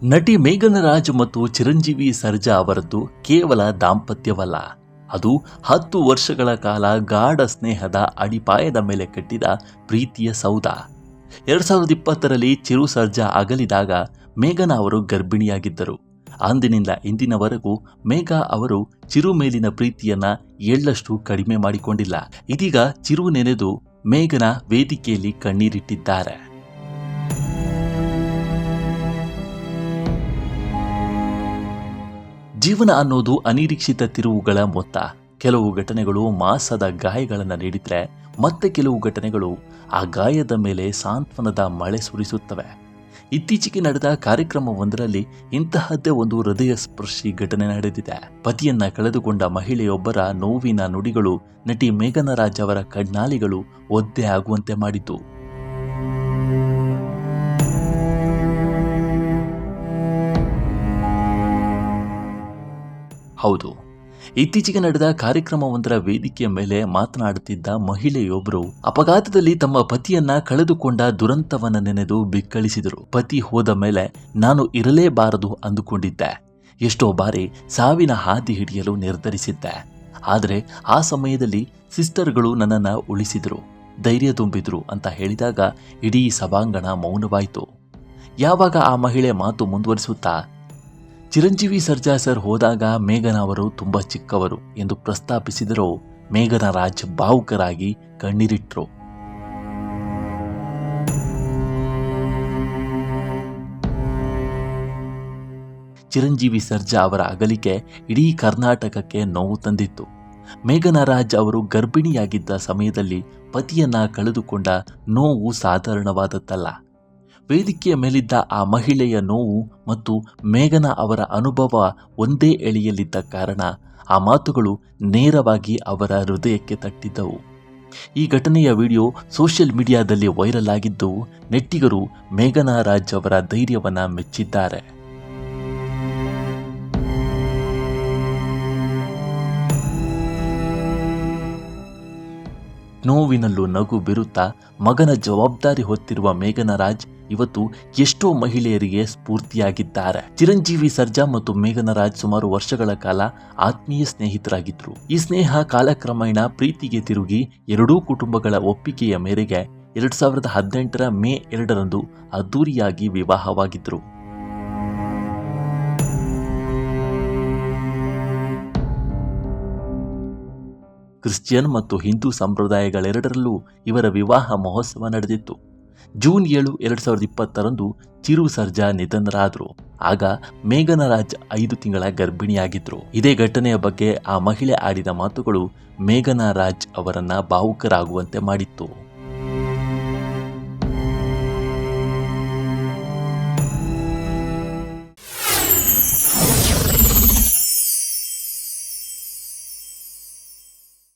ನಟಿ ಮೇಘನ ರಾಜ್ ಮತ್ತು ಚಿರಂಜೀವಿ ಸರ್ಜಾ ಅವರದ್ದು ಕೇವಲ ದಾಂಪತ್ಯವಲ್ಲ, ಅದು 10 ವರ್ಷಗಳ ಕಾಲ ಗಾಢ ಸ್ನೇಹದ ಅಡಿಪಾಯದ ಮೇಲೆ ಕಟ್ಟಿದ ಪ್ರೀತಿಯ ಸೌಧ. 2020ರಲ್ಲಿ ಚಿರು ಸರ್ಜಾ ಅಗಲಿದಾಗ ಮೇಘನ ಅವರು ಗರ್ಭಿಣಿಯಾಗಿದ್ದರು. ಅಂದಿನಿಂದ ಇಂದಿನವರೆಗೂ ಮೇಘ ಅವರು ಚಿರು ಮೇಲಿನ ಪ್ರೀತಿಯನ್ನ ಎಳ್ಳಷ್ಟು ಕಡಿಮೆ ಮಾಡಿಕೊಂಡಿಲ್ಲ. ಇದೀಗ ಚಿರು ನೆನೆದು ಮೇಘನ ವೇದಿಕೆಯಲ್ಲಿ ಕಣ್ಣೀರಿಟ್ಟಿದ್ದಾರೆ. ಜೀವನ ಅನ್ನೋದು ಅನಿರೀಕ್ಷಿತ ತಿರುವುಗಳ ಮೊತ್ತ. ಕೆಲವು ಘಟನೆಗಳು ಮಾಸದ ಗಾಯಗಳನ್ನು ನೀಡಿದ್ರೆ, ಮತ್ತೆ ಕೆಲವು ಘಟನೆಗಳು ಆ ಗಾಯದ ಮೇಲೆ ಸಾಂತ್ವನದ ಮಳೆ ಸುರಿಸುತ್ತವೆ. ಇತ್ತೀಚೆಗೆ ನಡೆದ ಕಾರ್ಯಕ್ರಮವೊಂದರಲ್ಲಿ ಇಂತಹದ್ದೇ ಒಂದು ಹೃದಯ ಸ್ಪರ್ಶಿ ಘಟನೆ ನಡೆದಿದೆ. ಪತಿಯನ್ನ ಕಳೆದುಕೊಂಡ ಮಹಿಳೆಯೊಬ್ಬರ ನೋವಿನ ನುಡಿಗಳು ನಟಿ ಮೇಘನ ರಾಜ್ ಅವರ ಕಣ್ಣಾಲಿಗಳು ಒದ್ದೆ ಆಗುವಂತೆ ಮಾಡಿತು. ಹೌದು, ಇತ್ತೀಚೆಗೆ ನಡೆದ ಕಾರ್ಯಕ್ರಮವೊಂದರ ವೇದಿಕೆಯ ಮೇಲೆ ಮಾತನಾಡುತ್ತಿದ್ದ ಮಹಿಳೆಯೊಬ್ಬರು ಅಪಘಾತದಲ್ಲಿ ತಮ್ಮ ಪತಿಯನ್ನ ಕಳೆದುಕೊಂಡ ದುರಂತವನ್ನ ನೆನೆದು ಬಿಕ್ಕಳಿಸಿದರು. ಪತಿ ಹೋದ ಮೇಲೆ ನಾನು ಇರಲೇಬಾರದು ಅಂದುಕೊಂಡಿದ್ದೆ. ಎಷ್ಟೋ ಬಾರಿ ಸಾವಿನ ಹಾದಿ ಹಿಡಿಯಲು ನಿರ್ಧರಿಸಿದ್ದೆ. ಆದರೆ ಆ ಸಮಯದಲ್ಲಿ ಸಿಸ್ಟರ್ಗಳು ನನ್ನನ್ನು ಉಳಿಸಿದ್ರು, ಧೈರ್ಯ ತುಂಬಿದ್ರು ಅಂತ ಹೇಳಿದಾಗ ಇಡೀ ಸಭಾಂಗಣ ಮೌನವಾಯಿತು. ಯಾವಾಗ ಆ ಮಹಿಳೆ ಮಾತು ಮುಂದುವರಿಸುತ್ತಾ, ಚಿರಂಜೀವಿ ಸರ್ಜಾ ಸರ್ ಹೋದಾಗ ಮೇಘನ ಅವರು ತುಂಬ ಚಿಕ್ಕವರು ಎಂದು ಪ್ರಸ್ತಾಪಿಸಿದರೂ ಮೇಘನ ರಾಜ್ ಭಾವುಕರಾಗಿ ಕಣ್ಣೀರಿಟ್ರು. ಚಿರಂಜೀವಿ ಸರ್ಜಾ ಅವರ ಅಗಲಿಕೆ ಇಡೀ ಕರ್ನಾಟಕಕ್ಕೆ ನೋವು ತಂದಿತ್ತು. ಮೇಘನ ರಾಜ್ ಅವರು ಗರ್ಭಿಣಿಯಾಗಿದ್ದ ಸಮಯದಲ್ಲಿ ಪತಿಯನ್ನ ಕಳೆದುಕೊಂಡ ನೋವು ಸಾಧಾರಣವಾದದ್ದಲ್ಲ. ವೇದಿಕೆಯ ಮೇಲಿದ್ದ ಆ ಮಹಿಳೆಯ ನೋವು ಮತ್ತು ಮೇಘನ ಅವರ ಅನುಭವ ಒಂದೇ ಎಳೆಯಲ್ಲಿದ್ದ ಕಾರಣ ಆ ಮಾತುಗಳು ನೇರವಾಗಿ ಅವರ ಹೃದಯಕ್ಕೆ ತಟ್ಟಿದ್ದವು. ಈ ಘಟನೆಯ ವಿಡಿಯೋ ಸೋಷಿಯಲ್ ಮೀಡಿಯಾದಲ್ಲಿ ವೈರಲ್ ಆಗಿದ್ದು, ನೆಟ್ಟಿಗರು ಮೇಘನ ರಾಜ್ ಅವರ ಧೈರ್ಯವನ್ನ ಮೆಚ್ಚಿದ್ದಾರೆ. ನೋವಿನಲ್ಲೂ ನಗು ಬಿರುತ್ತಾ ಮಗನ ಜವಾಬ್ದಾರಿ ಹೊತ್ತಿರುವ ಮೇಘನ ರಾಜ್ ಇವತ್ತು ಎಷ್ಟೋ ಮಹಿಳೆಯರಿಗೆ ಸ್ಫೂರ್ತಿಯಾಗಿದ್ದಾರೆ. ಚಿರಂಜೀವಿ ಸರ್ಜಾ ಮತ್ತು ಮೇಘನ ರಾಜ್ ಸುಮಾರು ವರ್ಷಗಳ ಕಾಲ ಆತ್ಮೀಯ ಸ್ನೇಹಿತರಾಗಿದ್ರು. ಈ ಸ್ನೇಹ ಕಾಲಕ್ರಮೇಣ ಪ್ರೀತಿಗೆ ತಿರುಗಿ ಎರಡೂ ಕುಟುಂಬಗಳ ಒಪ್ಪಿಗೆಯ ಮೇರೆಗೆ 2018ರ ಮೇ 2ರಂದು ಅದ್ದೂರಿಯಾಗಿ ವಿವಾಹವಾಗಿದ್ರು. ಕ್ರಿಶ್ಚಿಯನ್ ಮತ್ತು ಹಿಂದೂ ಸಂಪ್ರದಾಯಗಳೆರಡರಲ್ಲೂ ಇವರ ವಿವಾಹ ಮಹೋತ್ಸವ ನಡೆದಿತ್ತು. ಜೂನ್ 7, 2020ರಂದು ಚಿರು ಸರ್ಜಾ ನಿಧನರಾದರು. ಆಗ ಮೇಘನ ರಾಜ್ 5 ತಿಂಗಳ ಗರ್ಭಿಣಿಯಾಗಿದ್ರು. ಇದೇ ಘಟನೆಯ ಬಗ್ಗೆ ಆ ಮಹಿಳೆ ಆಡಿದ ಮಾತುಗಳು ಮೇಘನ ರಾಜ್ ಅವರನ್ನ ಭಾವುಕರಾಗುವಂತೆ ಮಾಡಿತ್ತು.